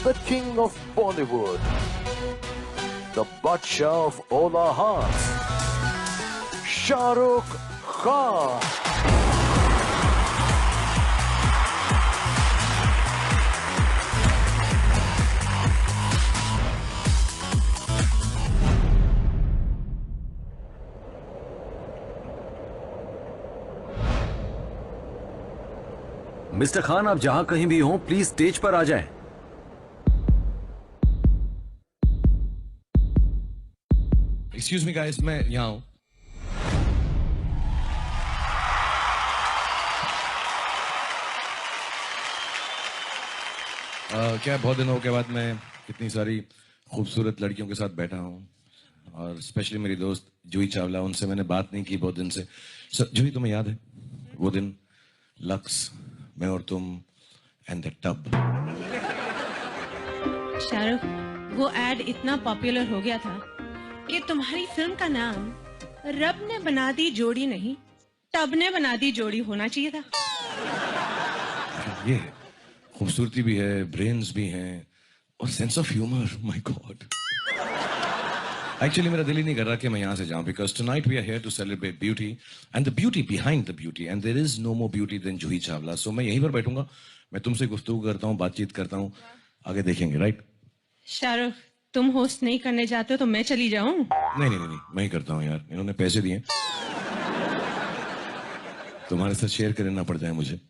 the king of Bollywood, the Badshah of all our hearts, Shah Rukh Khan. Mister Khan, आप जहां कहीं भी हों, प्लीज स्टेज पर आ जाएं। एक्सक्यूज मी गाइस, मैं यहाँ हूं। क्या बहुत दिनों के बाद मैं इतनी सारी खूबसूरत लड़कियों के साथ बैठा हूं, और स्पेशली मेरी दोस्त जूही चावला, उनसे मैंने बात नहीं की बहुत दिन से। जूही, तुम्हें याद है वो दिन, लक्स, मैं और तुम एंड द टब? शाहरुख, वो एड इतना पॉपुलर हो गया था कि तुम्हारी फिल्म का नाम रब ने बना दी जोड़ी नहीं, टब ने बना दी जोड़ी होना चाहिए था। ये खूबसूरती भी है, ब्रेन्स भी हैं, और sense of humour. My God, actually मेरा दिल ही नहीं कर रहा कि मैं यहाँ से जाऊं, because tonight we are here to celebrate beauty and the beauty behind the beauty, and there is no more beauty than Juhi Chawla. So मैं यहीं पर बैठूंगा, मैं तुमसे गुफ्तगू करता हूँ, बातचीत करता हूँ, आगे देखेंगे। राइट शाहरुख, तुम होस्ट नहीं करने जाते हो तो मैं चली जाऊं? नहीं नहीं नहीं, मैं ही करता हूँ यार, इन्होंने पैसे दिए, तुम्हारे साथ शेयर करना पड़ जाए मुझे।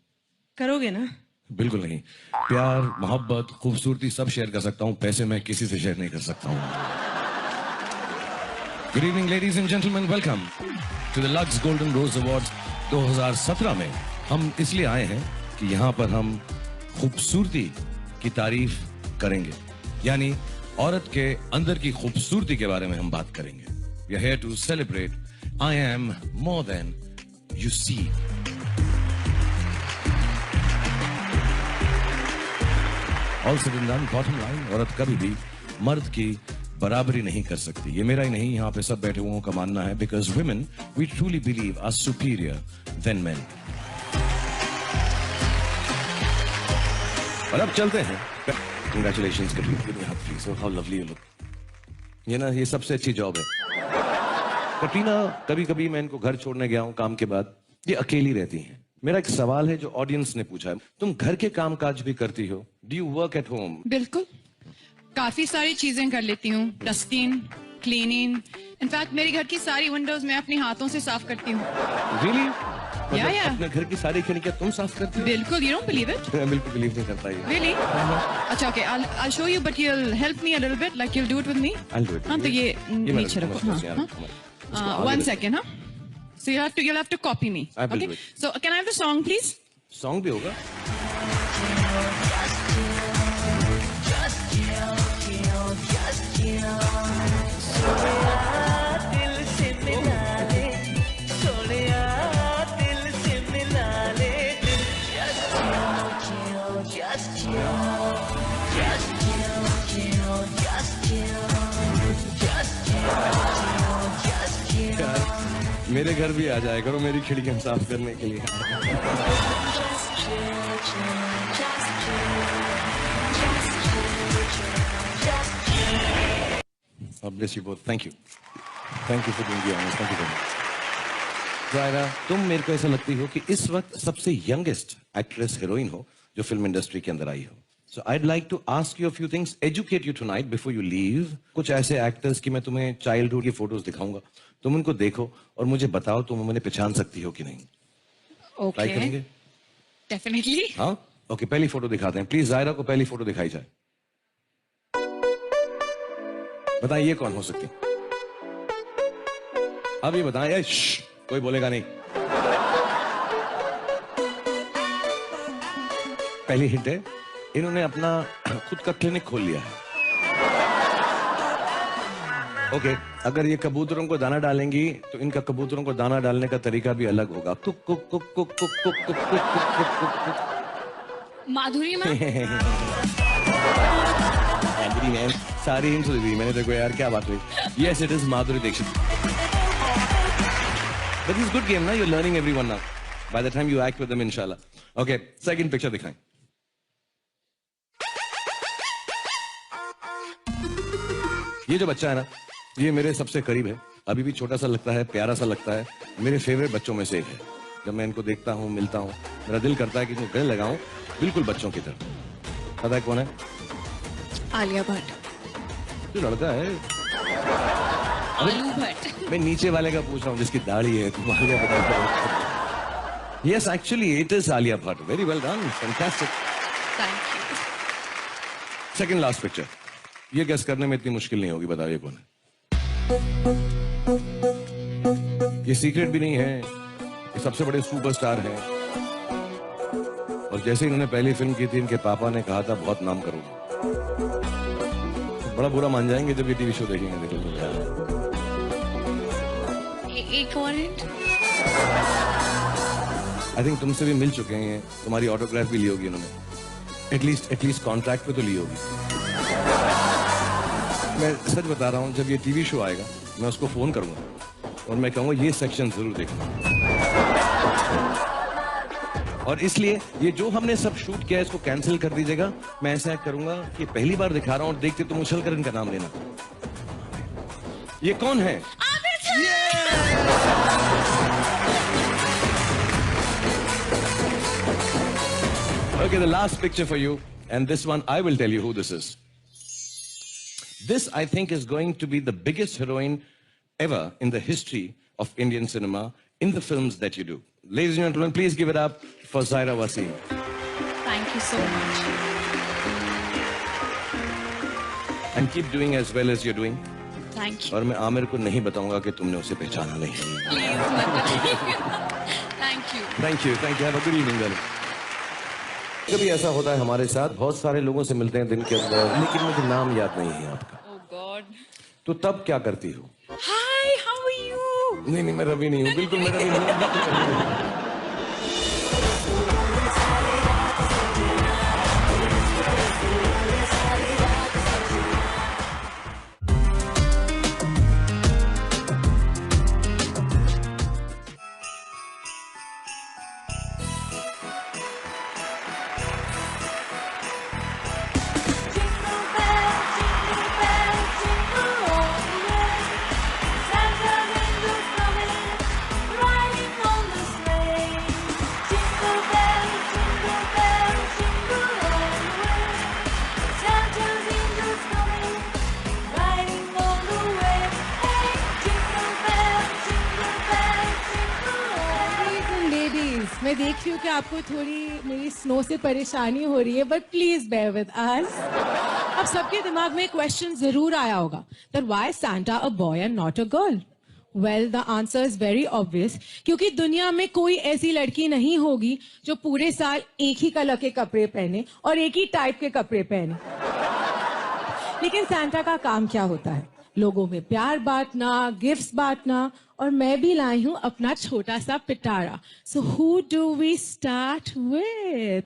करोगे ना? बिल्कुल नहीं, प्यार, मोहब्बत, खूबसूरती सब शेयर कर सकता हूँ, पैसे मैं किसी से शेयर नहीं कर सकता हूँ। Good evening, ladies and gentlemen. Welcome to the Lux Golden Rose Awards 2017 में हम इसलिए आए हैं कि यहाँ पर हम खूबसूरती की तारीफ करेंगे, यानी औरत के अंदर की खूबसूरती के बारे में हम बात करेंगे। We are here to celebrate I am more than you see. All said and done, bottom line, औरत कभी भी मर्द की बराबरी नहीं कर सकती। ये मेरा ही नहीं, यहाँ पे सब बैठे हुओं का मानना है, because women we truly believe are superior than men. और अब चलते हैं। Congratulations Katrina, how lovely you look. ये ना, ये सबसे अच्छी जॉब है कटरीना। कभी कभी मैं इनको घर छोड़ने गया हूँ काम के बाद, ये अकेली रहती हैं। मेरा एक सवाल है जो ऑडियंस ने पूछा है, तुम घर के काम काज भी करती हो? Do you work at home? बिल्कुल, काफी सारी चीजें कर लेती हूँ, डस्टिंग, क्लीनिंग, इनफैक्ट मेरी घर की सारी विंडोज मैं अपने हाथों से साफ करती हूँ। Really? Yeah. अपने घर की सारी खिड़कियाँ तुम साफ करती हो? बिल्कुल, you don't believe it? मैं बिल्कुल बिलीव नहीं करता ये। Really? अच्छा, okay, I'll show you, but you'll help me a little bit, like you'll do it with me? I'll do it. हाँ, तो ये नीचे रखो। हाँ, 1 second, हाँ? So you'll have to copy me. I will Okay? do it. So can I have the song, please? Song भी होगा? मेरे घर भी आ जाया करो मेरी खिड़कियां साफ करने के लिए। Bless you both. Thank you. Thank you for doing the honors. Thank you very much. Zaira, तुम मेरे को ऐसा लगती हो कि इस वक्त सबसे यंगेस्ट एक्ट्रेस हीरोइन हो जो फिल्म इंडस्ट्री के अंदर आई हो। So I'd like to ask you a few things, educate you tonight before you leave. कुछ ऐसे एक्टर्स की मैं तुम्हें चाइल्डहुड की फोटोज दिखाऊंगा, तुम उनको देखो और मुझे बताओ तुम उन्हें पहचान सकती हो कि नहीं। Okay. ट्राई करेंगे? Definitely. हाँ, ओके, पहली फोटो दिखाते हैं। प्लीज ज़ायरा को पहली फोटो दिखाई जाए। बताइए ये कौन हो सकती है? अब ये बताएं, कोई बोलेगा नहीं। पहली हिंट है, इन्होंने अपना खुद का क्लिनिक खोल लिया है। ओके, अगर ये कबूतरों को दाना डालेंगी तो इनका कबूतरों को दाना डालने का तरीका भी अलग होगा। कुक कुक कुक कुक कुक कुक कुक कुक कुक कुक कुक। माधुरी मैम। माधुरी मैम, सारी हिंट दी मैंने। देखो यार क्या बात हुई। Yes, it is Madhuri Dixit. That is good game, ना? You're learning everyone now. By the time you act with them, inshallah. Okay, second picture दिखाएं। ये जो बच्चा है ना, ये मेरे सबसे करीब है, अभी भी छोटा सा लगता है, प्यारा सा लगता है, मेरे फेवरेट बच्चों में से एक है। जब मैं इनको देखता हूँ, मिलता हूँ, मेरा दिल करता है कि इनको गले लगाऊं, बिल्कुल बच्चों की तरह। पता है कौन है? आलिया भट्ट। जो लड़का है, आलू भट्ट। मैं नीचे वाले का पूछ रहा हूँ जिसकी दाढ़ी है, तुम Alia Bhatt. Yes, actually, it is Alia Bhatt. Very well done. Fantastic. Thank you. Second last picture. ये गैस करने में इतनी मुश्किल नहीं होगी, बताइए कौन है। ये सीक्रेट भी नहीं है, ये सबसे बड़े सुपरस्टार हैं। और जैसे इन्होंने पहली फिल्म की थी, इनके पापा ने कहा था बहुत नाम करोगे। तो बड़ा बुरा मान जाएंगे जब ये टीवी शो देखेंगे। एक और hint? आई थिंक तुमसे भी मिल चुके हैं, तुम्हारी ऑटोग्राफ भी ली होगी उन्होंने, एटलीस्ट कॉन्ट्रैक्ट पे तो ली होगी। मैं सच बता रहा हूँ, जब ये टीवी शो आएगा मैं उसको फोन करूंगा और मैं कहूंगा ये सेक्शन जरूर देखना। और इसलिए ये जो हमने सब शूट किया है इसको कैंसिल कर दीजिएगा। मैं ऐसा करूंगा कि पहली बार दिखा रहा हूँ और देखते तुम उछल कर इनका नाम लेना। ये कौन है? Okay, the last picture for you, and this one I will tell you who this is. This, I think, is going to be the biggest heroine ever in the history of Indian cinema in the films that you do. Ladies and gentlemen, please give it up for Zaira Wasim. Thank you so much. And keep doing as well as you're doing. Thank you. और मैं आमिर को नहीं बताऊंगा कि तुमने उसे पहचाना नहीं। Please, मत बताइए। Thank you. Thank you. Thank you. Have a good evening, darling. कभी ऐसा होता है हमारे साथ, बहुत सारे लोगों से मिलते हैं दिन के अंदर, लेकिन मुझे नाम याद नहीं है आपका। Oh God. तो तब क्या करती हो? Hi, how are you? नहीं, मैं रवि नहीं हूँ, बिल्कुल मैं रवि नहीं हूँ। मैं देख रही हूँ कि आपको थोड़ी मेरी स्नो से परेशानी हो रही है, but please bear with us. अब सबके दिमाग में क्वेश्चन जरूर आया होगा that why Santa a boy and not a girl. Well the answer is very obvious, क्योंकि दुनिया में कोई ऐसी लड़की नहीं होगी जो पूरे साल एक ही कलर के कपड़े पहने और एक ही टाइप के कपड़े पहने। लेकिन सांता का काम क्या होता है? लोगों में प्यार बांटना, गिफ्ट्स बांटना, और मैं भी लाई हूं अपना छोटा सा पिटारा। So who do we start with?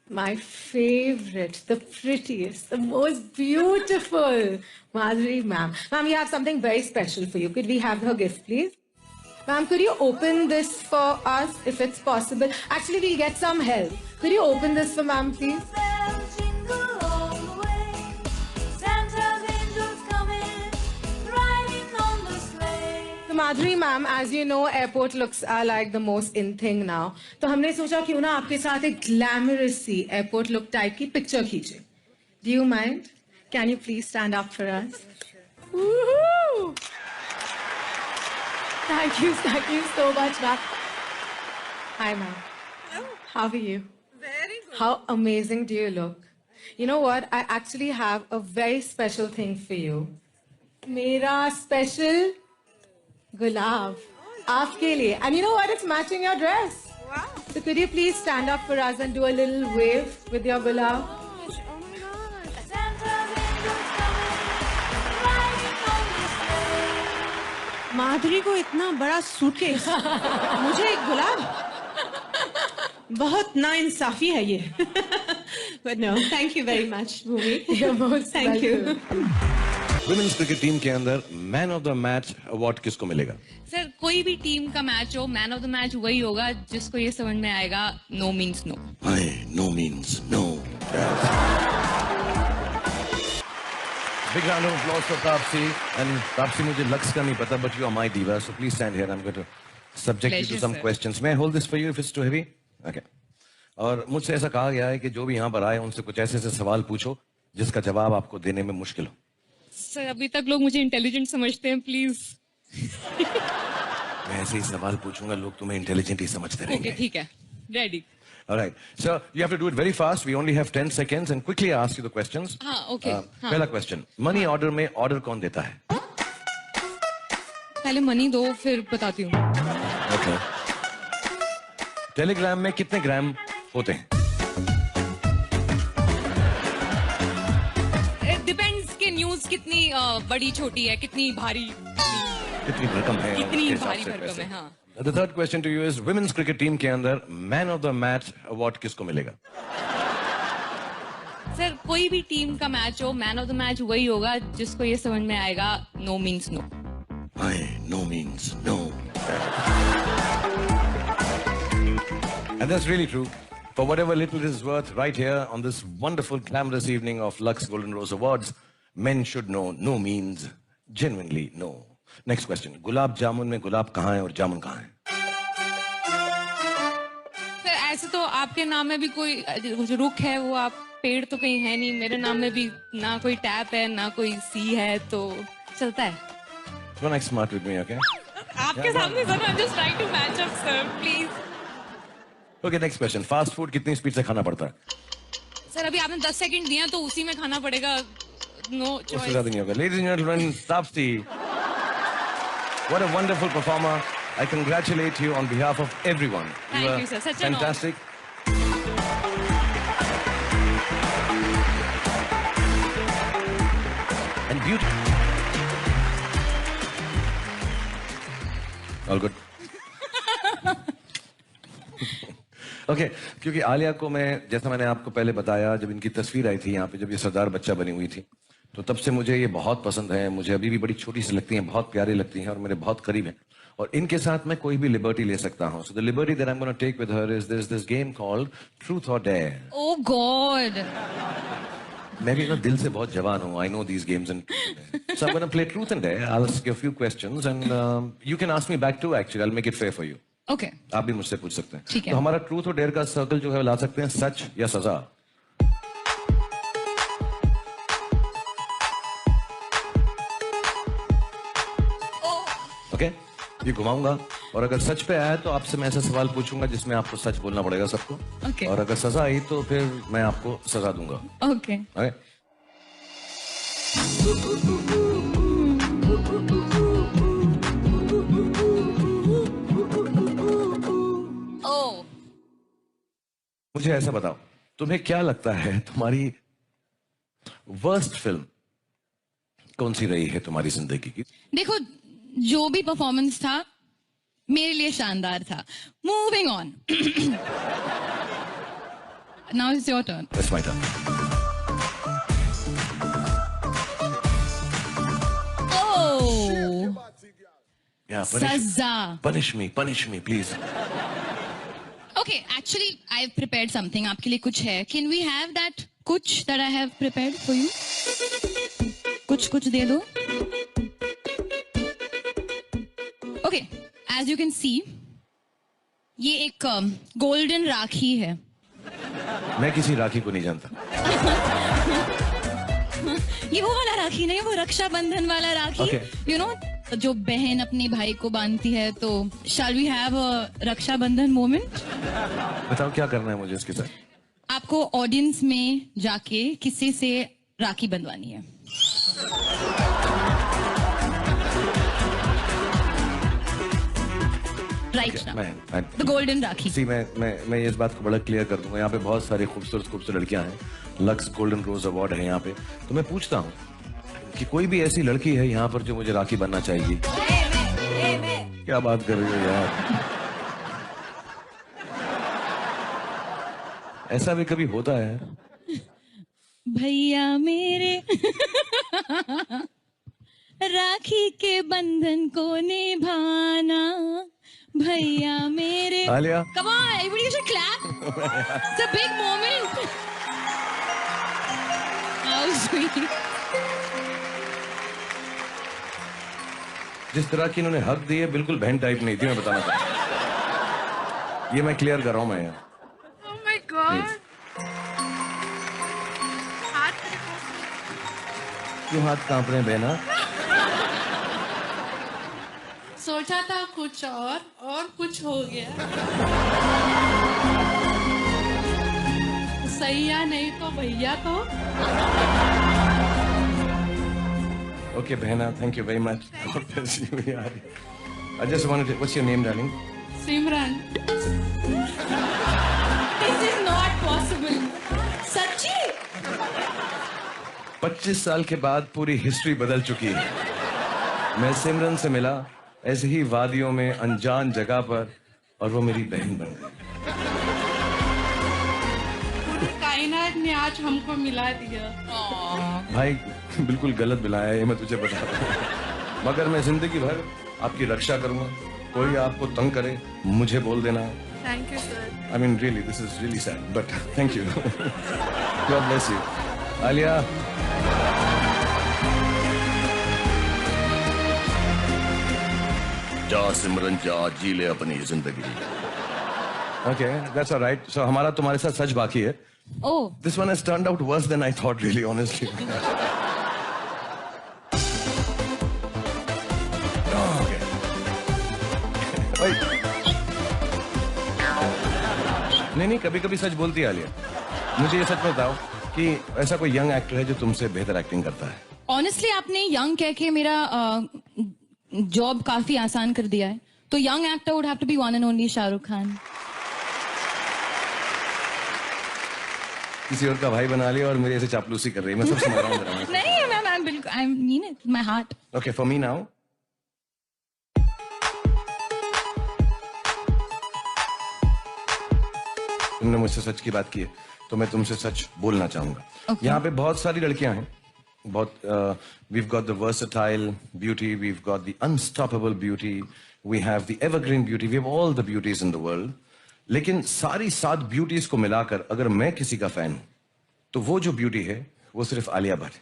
My favourite, the prettiest, the most beautiful Madhuri ma'am. Ma'am, we have something very special for you. Could we have her gift please? Ma'am, could you open this for us if it's possible? Actually, we'll get some help. Could you open this for ma'am, please? So Madhuri ma'am, as you know, airport looks are like the most in thing now. तो हमने सोचा क्यों ना आपके साथ एक glamorous सी airport look type की picture खींचे. Do you mind? Can you please stand up for us? Woohoo! Thank you so much, ma'am. Hi, ma'am. Hello. How are you? Very good. How amazing do you look? You know what? I actually have a very special thing for you. मेरा special गुलाब आपके लिए. And you know what? It's matching your dress. Wow. So could you please stand up for us and do a little wave with your gulab? Oh my God. माधुरी को इतना बड़ा suitcase, मुझे एक गुलाब, बहुत नाइंसाफी है ये। But no, thank you very much, Bhumi. You're most Thank you. welcome. Women's cricket team के अंदर man of the match award किसको मिलेगा? सर, कोई भी टीम का मैच हो, मैन ऑफ द मैच वही होगा जिसको ये समझ में आएगा no means no. No means no. Big round of applause for Taapsee. And Taapsee, मुझे लक्स का नहीं पता, but you are my diva, so please stand here. I'm going to subject you to Pleasure, some sir. questions. May I hold this for you if it's too heavy? Okay. और मुझसे ऐसा कहा गया है कि जो भी यहाँ पर आए उनसे कुछ ऐसे ऐसे सवाल पूछो जिसका जवाब आपको देने में मुश्किल हो. सर अभी तक लोग मुझे इंटेलिजेंट समझते हैं, प्लीज. मैं ऐसे ही सवाल पूछूंगा, लोग तुम्हें इंटेलिजेंट ही समझते ओके रहेंगे. ठीक है, ready. All right. So you have to do it very fast. We only have 10 seconds and quickly ask you the questions. हाँ ओके. पहला क्वेश्चन, मनी ऑर्डर में ऑर्डर कौन देता है? पहले मनी दो फिर बताती हूँ. Okay. टेलीग्राम में कितने ग्राम होते हैं? डिपेंड्स के न्यूज कितनी बड़ी छोटी है, कितनी भारी, कितनी भरकम है? कितनी उसके हिसाब भारी से भरकम पैसे. है. हाँ. The third question to you is women's cricket team के अंदर man of the match award किसको मिलेगा? सर कोई भी टीम का मैच हो, मैन ऑफ द मैच वही होगा जिसको ये समझ में आएगा no means no. No means no. And that's really true. For whatever little it is worth, right here on this wonderful glamorous evening of Lux Golden Rose Awards, men should know no means genuinely no. Next question. Gulab jamun में गुलाब कहाँ है और जामुन कहाँ है? Sir ऐसे तो आपके नाम में भी कोई जो रुख है वो आप पेड़ तो कहीं है नहीं. मेरे नाम में भी ना कोई टैप है ना कोई सी है, तो चलता है. Don't act smart with me, okay? आपके सामने sir, I'm just trying to match up, sir, please. Okay, next question. Fast food कितनी स्पीड से खाना पड़ता है? सर अभी आपने 10 सेकंड दिया तो उसी में खाना पड़ेगा. नो उससे चॉइस. ज्यादा नहीं होगा. Ladies and gentlemen, Taapsee. What a wonderful performer. I congratulate you on behalf of everyone. Thank were you, sir. Such an honor. fantastic. And beautiful. All good. Okay, क्योंकि आलिया को मैं, जैसा मैंने आपको पहले बताया, जब इनकी तस्वीर आई थी यहाँ पे, जब ये सरदार बच्चा बनी हुई थी, तो तब से मुझे ये बहुत पसंद है. मुझे अभी भी बड़ी छोटी सी लगती हैं, बहुत प्यारी लगती हैं और मेरे बहुत करीब हैं. और इनके साथ मैं कोई भी लिबर्टी ले सकता हूँ. So the liberty that I am gonna take with her is this game called truth or dare. Oh God. मैं भी ना दिल से बहुत जवान हूँ. I know these games and so I am gonna play truth and dare. I will ask you a few questions and you can ask me back too. Actually I will make it fair for you. Okay. आप भी मुझसे पूछ सकते हैं. ठीक है. तो हमारा ट्रूथ और डेयर का सर्कल जो है वो ला सकते हैं सच या सजा. ओके, ये घुमाऊंगा और अगर सच पे आया तो आपसे मैं ऐसा सवाल पूछूंगा जिसमें आपको सच बोलना पड़ेगा सबको. Okay. और अगर सजा आई तो फिर मैं आपको सजा दूंगा. ओके. ओके. ओह. मुझे ऐसा बताओ, तुम्हें क्या लगता है तुम्हारी वर्स्ट फिल्म कौन सी रही है तुम्हारी जिंदगी की? देखो जो भी परफॉर्मेंस था मेरे लिए शानदार था. Moving on. Now it's your turn. That's my turn. Oh. Yeah, सजा. punish me, please. Okay, actually, I've prepared something. आपके लिए कुछ है. Can we have that कुछ that I have prepared for you? कुछ दे दो. Okay, as you can see, ये एक golden राखी है. मैं किसी राखी को नहीं जानता. ये वो वाला राखी नहीं, वो रक्षाबंधन वाला राखी. Okay. You know, जो बहन अपने भाई को बांधती है. तो shall we have a Rakshabandhan moment? बताओ क्या करना है मुझे इसके साथ. आपको ऑडियंस में जाके किसी से राखी बंधवानी है. राइट ना, द गोल्डन राखी. सी मैं इस बात को बड़ा क्लियर कर दूंगा. यहाँ पे बहुत सारी खूबसूरत लड़कियां हैं. लक्स गोल्डन रोज अवार्ड है यहाँ पे. तो मैं पूछता हूँ कि कोई भी ऐसी लड़की है यहाँ पर जो मुझे राखी बनना चाहिए? क्या बात कर रही हो यार. ऐसा भी कभी होता है? भैया मेरे राखी के बंधन को निभाना. भैया मेरे. Alia. Come on, everybody should clap. It's a big moment. How sweet. जिस तरह की इन्होंने हक दी है बिल्कुल बहन टाइप नहीं थी, मैं बताना चाहता। ये मैं क्लियर कर रहा हूँ मैं यहाँ। Oh my God. क्यों हाथ कांप रहे हैं बहना? सोचा था कुछ और कुछ हो गया। सैया नहीं तो भैया को। Okay, बहना, thank you very much. God bless you, यार। I just wanted to, what's your name, darling? Simran. This is not possible. सच्ची? 25 साल के बाद पूरी हिस्ट्री बदल चुकी है। मैं सिमरन से मिला ऐसे ही वादियों में अनजान जगह पर, और वो मेरी बहन बन गई। कायनात ने आज हमको मिला दिया। भाई बिल्कुल गलत मिलाया है, ये मैं तुझे बता रहा हूँ। मगर मैं जिंदगी भर आपकी रक्षा करूंगा। कोई आपको तंग करे मुझे बोल देना। Thank you sir. I mean really, this is really sad, but thank you. God bless you. Alia, जा सिमरन जा, जी ले अपनी जिंदगी। okay, that's all right. So हमारा तुम्हारे साथ सच बाकी है। Oh, This one has turned out worse than I thought, really, honestly. Oh, okay. Wait. नहीं, कभी कभी सच बोलती है आलिया। मुझे ये सच में बताओ कि ऐसा कोई यंग एक्टर है जो तुमसे बेहतर एक्टिंग करता है? ऑनेस्टली आपने यंग कह के मेरा जॉब काफी आसान कर दिया है। तो young actor would have to be one and only Shahrukh Khan. किसी और का भाई बना लिया और मेरे ऐसे चापलूसी कर रही है। मैं सब समझ रहा हूँ। नहीं मैं बिल्कुल I mean it my heart. Okay, for me now. तुमने मुझसे सच की बात की है तो मैं तुमसे सच बोलना चाहूंगा। Okay. यहाँ पे बहुत सारी लड़कियां हैं, बहुत we've got the versatile beauty, we've got the unstoppable beauty, we have the evergreen beauty, we have all the beauties in the world. लेकिन सारी 7 ब्यूटीज को मिलाकर अगर मैं किसी का फैन हूं तो वो जो ब्यूटी है वो सिर्फ आलिया भट्ट है।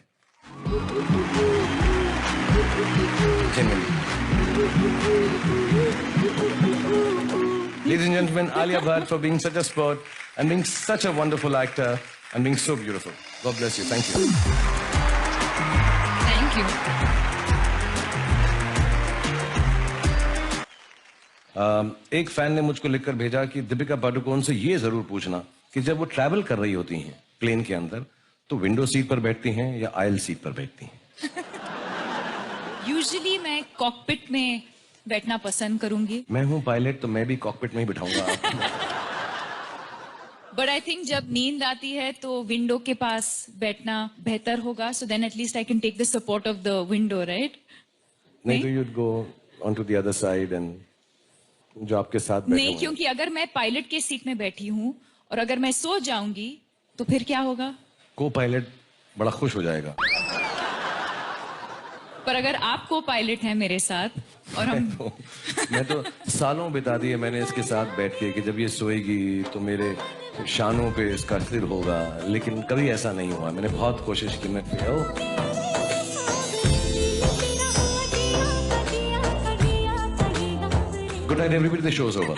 Genuinely. Ladies and gentlemen, Alia Bhatt for being such a sport and being such a wonderful actor and being so beautiful. God bless you. Thank you. Thank you. एक फैन ने मुझको लिखकर भेजा कि दीपिका पादुकोण से ये जरूर पूछना कि जब वो ट्रैवल कर रही होती हैं प्लेन के अंदर तो विंडो सीट पर बैठती हैं या आयल सीट पर बैठती हैं? यूजुअली मैं कॉकपिट में बैठना पसंद करूंगी, मैं हूं पायलट तो मैं भी कॉकपिट में ही बिठाऊंगा आपको। बट आई थिंक जब नींद आती है तो विंडो के पास बैठना बेहतर होगा, so then at least I can take the support of the window, right? नहीं तो you'd go onto the other side and जो आपके साथ बैठे नहीं, हुए हैं। क्योंकि अगर मैं पायलट के सीट में बैठी हूँ और अगर मैं सो जाऊंगी तो फिर क्या होगा? को पायलट बड़ा खुश हो जाएगा। पर अगर आप को पायलट है मेरे साथ और हम मैं तो सालों बिता दिए मैंने इसके साथ बैठ के कि जब ये सोएगी तो मेरे शानों पे इसका सिर होगा, लेकिन कभी ऐसा नहीं हुआ। मैंने बहुत कोशिश की। मैं good night everybody, the show is over.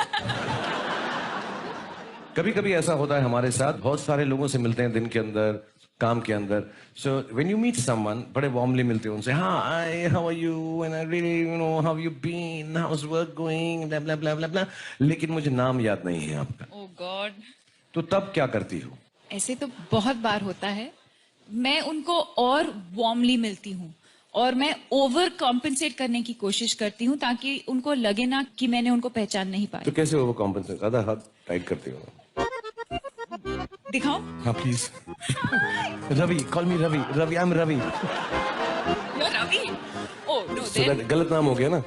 कभी कभी ऐसा होता है हमारे साथ, बहुत सारे लोगों से मिलते हैं दिन के अंदर, काम के अंदर। So when you meet someone बड़े वार्मली मिलते हो उनसे, hi how are you and I really you know how you been, how is work going, blah blah blah blah blah, लेकिन मुझे नाम याद नहीं है आपका। ओह गॉड, तो तब क्या करती हो? ऐसे तो बहुत बार होता है। मैं उनको और वार्मली मिलती हूँ और मैं ओवर कॉम्पेंसेट करने की कोशिश करती हूँ ताकि उनको लगे ना कि मैंने उनको पहचान नहीं पाया। तो कैसे ओवर कॉम्पेंसेट? आधा हाथ टाइट करती हो? दिखाओ। हाँ please. Ravi, call me Ravi. Ravi, I am Ravi. You're Ravi? Oh no, So then that गलत नाम हो गया ना?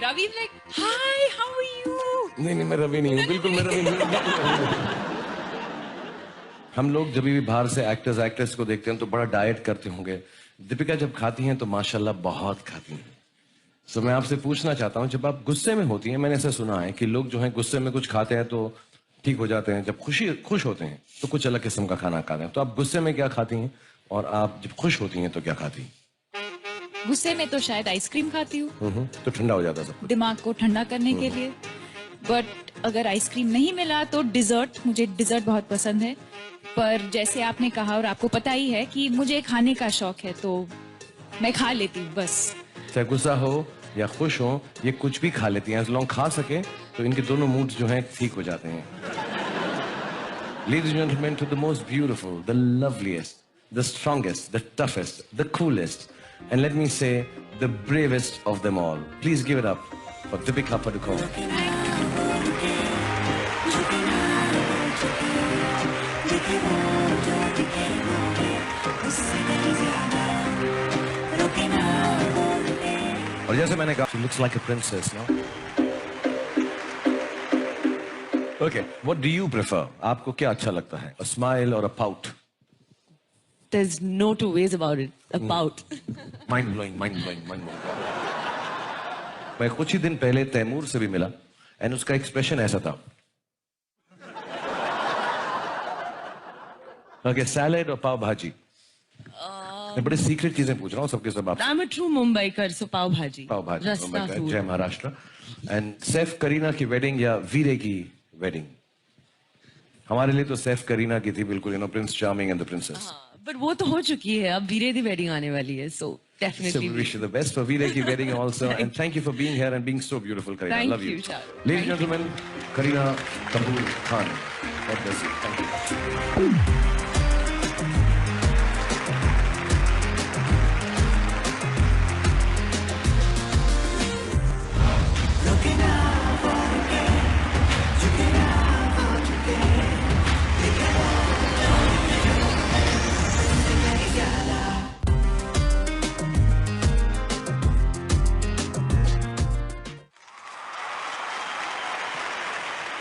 Ravi is like, hi, how are you? नहीं मैं रवि नहीं हूँ, बिल्कुल मैं रवि नहीं हूँ। हम लोग जब भी बाहर से एक्टर्स एक्ट्रेस को देखते हैं तो बड़ा डाइट करते होंगे। दीपिका जब खाती हैं तो माशाल्लाह बहुत खाती हैं। सो मैं आपसे पूछना चाहता हूँ, जब आप गुस्से में होती हैं, मैंने ऐसा सुना है कि लोग जो हैं गुस्से में कुछ खाते हैं तो ठीक हो जाते हैं, जब खुश होते हैं तो कुछ अलग किस्म का खाना खाते हैं। तो आप गुस्से में क्या खाती हैं और आप जब खुश होती हैं तो क्या खाती हैं? गुस्से में तो शायद आइसक्रीम खाती हूँ तो ठंडा हो जाता सब। दिमाग को ठंडा करने के लिए। बट अगर आइसक्रीम नहीं मिला तो डिजर्ट, मुझे डिजर्ट बहुत पसंद है। पर जैसे आपने कहा और आपको पता ही है कि मुझे खाने का शौक है, तो मैं खा लेती हूँ बस। चाहे गुस्सा हो या खुश हो, ये कुछ भी खा लेती हैं। एज लॉन्ग खा सके तो इनके दोनों मूड्स जो हैं ठीक हो जाते हैं। Ladies and gentlemen, to the most beautiful, the loveliest, the strongest, the toughest, the coolest, and let me say, the bravest of them all. Please give it up for Deepika Padukone. और जैसे मैंने कहा, she looks like a princess, no? Okay, what do you prefer? आपको क्या अच्छा लगता है? A smile or a pout? There's no two ways about it. About. Mind blowing, mind blowing, mind blowing. मैं कुछ ही दिन पहले तैमूर से भी मिला एंड उसका एक्सप्रेशन ऐसा था। Okay, सैलेड और पाव भाजी। मैं बड़े सीक्रेट चीजें पूछ रहा हूँ सबके सब आप। I'm a true Mumbaikar, so pav bhaji. पाव भाजी, Rasta food. जय महाराष्ट्र। एंड सैफ करीना की वेडिंग या वीरे की वेडिंग? हमारे लिए तो सैफ करीना की थी बिल्कुल, Prince charming and the princess. But वो तो हो चुकी है, अब वीरे दी wedding आने वाली है, so So definitely. we wish you the best for Veera ki wedding also, and thank you for being here and being so beautiful, Kareena. Thank Love you, you. Shah. Ladies and gentlemen, Kareena Kapoor Khan. God bless you. Thank you.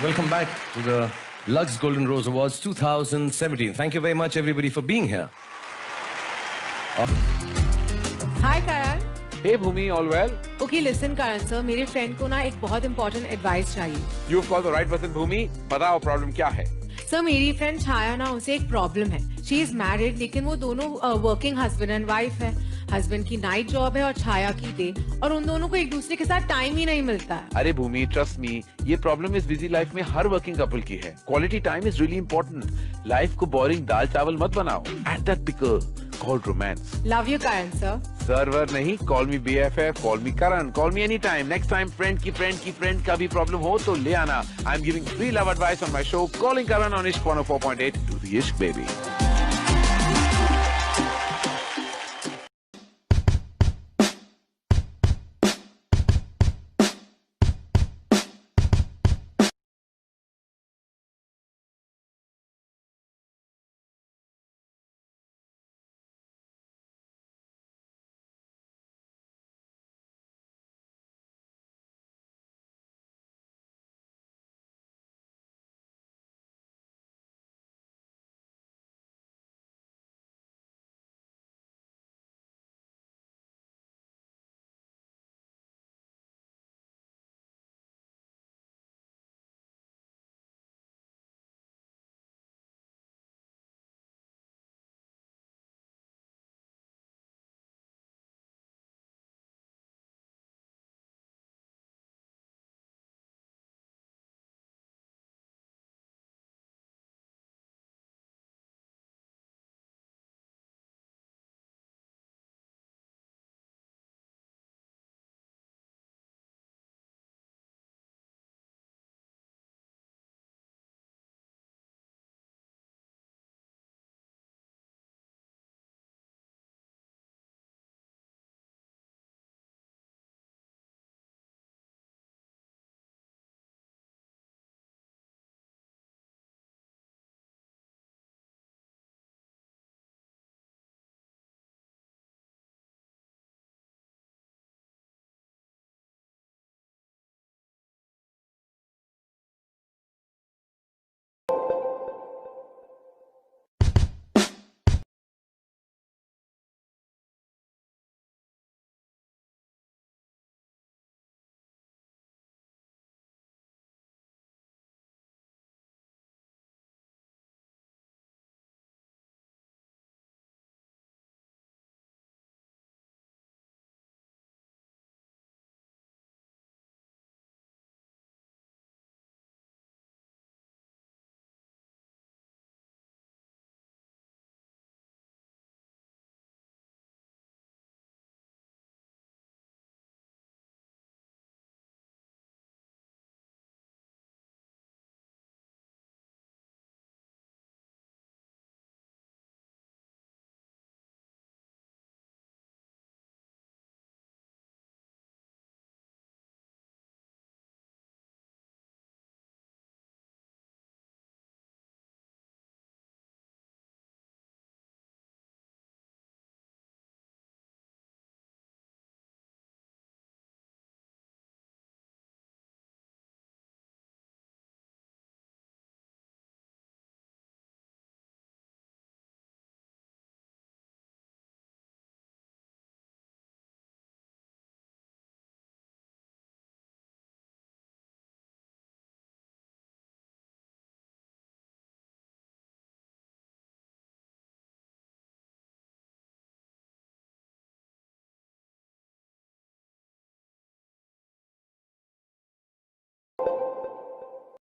Welcome back to the Lux Golden Rose Awards 2017. Thank you very much, everybody, for being here. Hi Karan. Hey Bhumi, all well? Okay, listen Karan sir, मेरे friend को ना एक बहुत important advice चाहिए। You've called the right person, Bhumi. बताओ problem क्या है? Sir मेरी फ्रेंड छाया ना, उसे एक प्रॉब्लम है। शी इज मैरिड, लेकिन वो दोनों वर्किंग हस्बैंड एंड वाइफ है। हस्बैंड की नाइट जॉब है और छाया की डे, और उन दोनों को एक दूसरे के साथ टाइम ही नहीं मिलता है। अरे भूमि, ट्रस्ट मी, ये प्रॉब्लम इस बिजी लाइफ में हर वर्किंग कपल की है। Quality time is really important. Life को बोरिंग दाल चावल मत बनाओ। Add that pickle called romance. Love you Karan sir. Server नहीं, call me BFF, call me Karan, call me any time. Next time friend का भी प्रॉब्लम हो तो ले आना। I am giving free love advice on my show calling Karan on Ishq 104.8 to the इश्क baby.